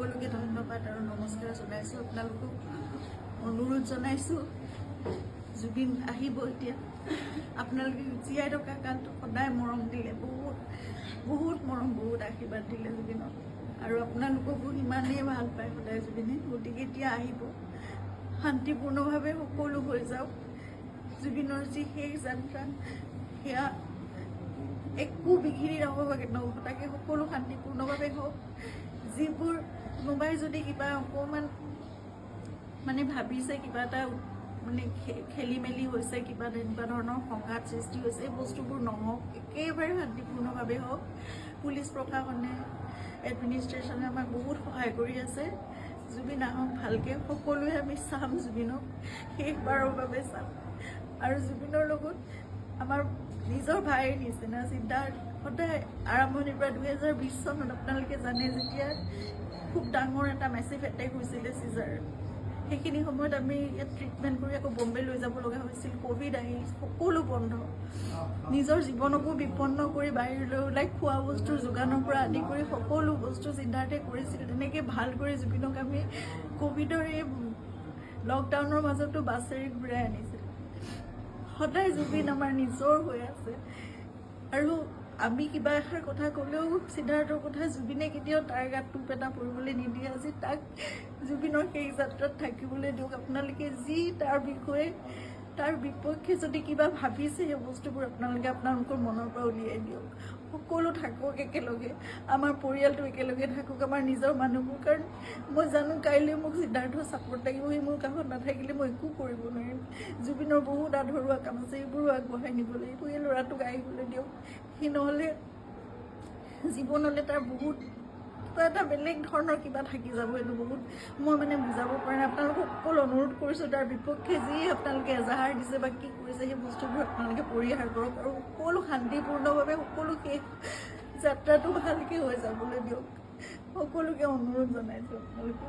সকলোকে ধন্যবাদ আৰু নমস্কাৰ জনাইছোঁ। আপোনালোকক অনুৰোধ জনাইছোঁ, জুবিন আহিব এতিয়া। আপোনালোকে জীয়াই থকা কালটো সদায় মৰম দিলে, বহুত মৰম, বহুত আশীৰ্বাদ দিলে জুবিনক, আৰু আপোনালোককো ইমানেই ভাল পায় সদায় জুবিনে। গতিকে এতিয়া আহিব, শান্তিপূৰ্ণভাৱে সকলো হৈ যাওক। জুবিনৰ যি শেষ যাত্ৰা, সেয়া একো বিঘিনি নহ'বাকে তাকে সকলো শান্তিপূৰ্ণভাৱে হওক। যিবোৰ কোনোবাই যদি কিবা অকণমান মানে ভাবিছে, কিবা এটা মানে খেলি মেলি হৈছে, কিবা তেনেকুৱা ধৰণৰ সংঘাত সৃষ্টি হৈছে, এই বস্তুবোৰ নহওক, একেবাৰে শান্তিপূৰ্ণভাৱে হওক। পুলিচ প্ৰশাসনে, এডমিনিষ্ট্ৰেশ্যনে আমাক বহুত সহায় কৰি আছে। জুবিন আহক ভালকৈ, সকলোৱে আমি চাম জুবিনক, শেষবাৰৰ বাবে চাম। আৰু জুবিনৰ লগত আমাৰ নিজৰ ভাইৰ নিচিনা চিন্তা সদায় আৰম্ভণিৰ পৰা 2020 চনত আপোনালোকে জানে, যেতিয়া খুব ডাঙৰ এটা মেচিভ এটেক হৈছিলে চিজাৰ, সেইখিনি সময়ত আমি ইয়াত ট্ৰিটমেণ্ট কৰি আকৌ বম্বে লৈ যাব লগা হৈছিল। ক'ভিড আহি সকলো বন্ধ, নিজৰ জীৱনকো বিপন্ন কৰি বাহিৰলৈ ওলাই খোৱা বস্তুৰ যোগানৰ পৰা আদি কৰি সকলো বস্তু চিন্তাৰ্থে কৰিছিল। তেনেকৈ ভাল কৰি জুবিনক আমি ক'ভিডৰ এই লকডাউনৰ মাজতো বাছেৰে ঘূৰাই আনিছিল। সদায় জুবিন আমাৰ নিজৰ হৈ আছে, আৰু আমি কিবা এষাৰ কথা ক'লেও সিদ্ধাৰ্থৰ কথা জুবিনে কেতিয়াও তাৰ গাত টোপ এটা পৰিবলৈ নিদিয়ে। আজি তাক জুবিনৰ সেই যাত্ৰাত থাকিবলৈ দিয়ক। আপোনালোকে যি তাৰ বিষয়ে, তাৰ বিপক্ষে যদি কিবা ভাবিছে, সেই বস্তুবোৰ আপোনালোকে আপোনালোকৰ মনৰ পৰা উলিয়াই দিয়ক। সকলো থাকক একেলগে, আমাৰ পৰিয়ালটো একেলগে থাকক, আমাৰ নিজৰ মানুহবোৰ। কাৰণ মই জানো কাইলৈ মোক সিদ্ধাৰ্থৰ ছাপোৰ্ট লাগিব, সি মোৰ কাষত নাথাকিলে মই একো কৰিব নোৱাৰিম। জুবিনৰ বহুত আধৰুৱা কাম আছে, এইবোৰো আগবঢ়াই নিব লাগিব। এই ল'ৰাটোক আহিবলৈ দিয়ক, সি নহ'লে জীৱনলৈ তাৰ বহুত কিবা এটা বেলেগ ধৰণৰ কিবা থাকি যাব। এইটো বহুত মই মানে বুজাব পৰা নাই। আপোনালোকক সকলো অনুৰোধ কৰিছোঁ, তাৰ বিপক্ষে যি আপোনালোকে এজাহাৰ দিছে বা কি কৰিছে, সেই বস্তুবোৰ আপোনালোকে পৰিহাৰ কৰক, আৰু সকলো শান্তিপূৰ্ণভাৱে সকলো শেষ যাত্ৰাটো ভালকৈ হৈ যাবলৈ দিয়ক। সকলোকে অনুৰোধ জনাইছোঁ আপোনালোকে।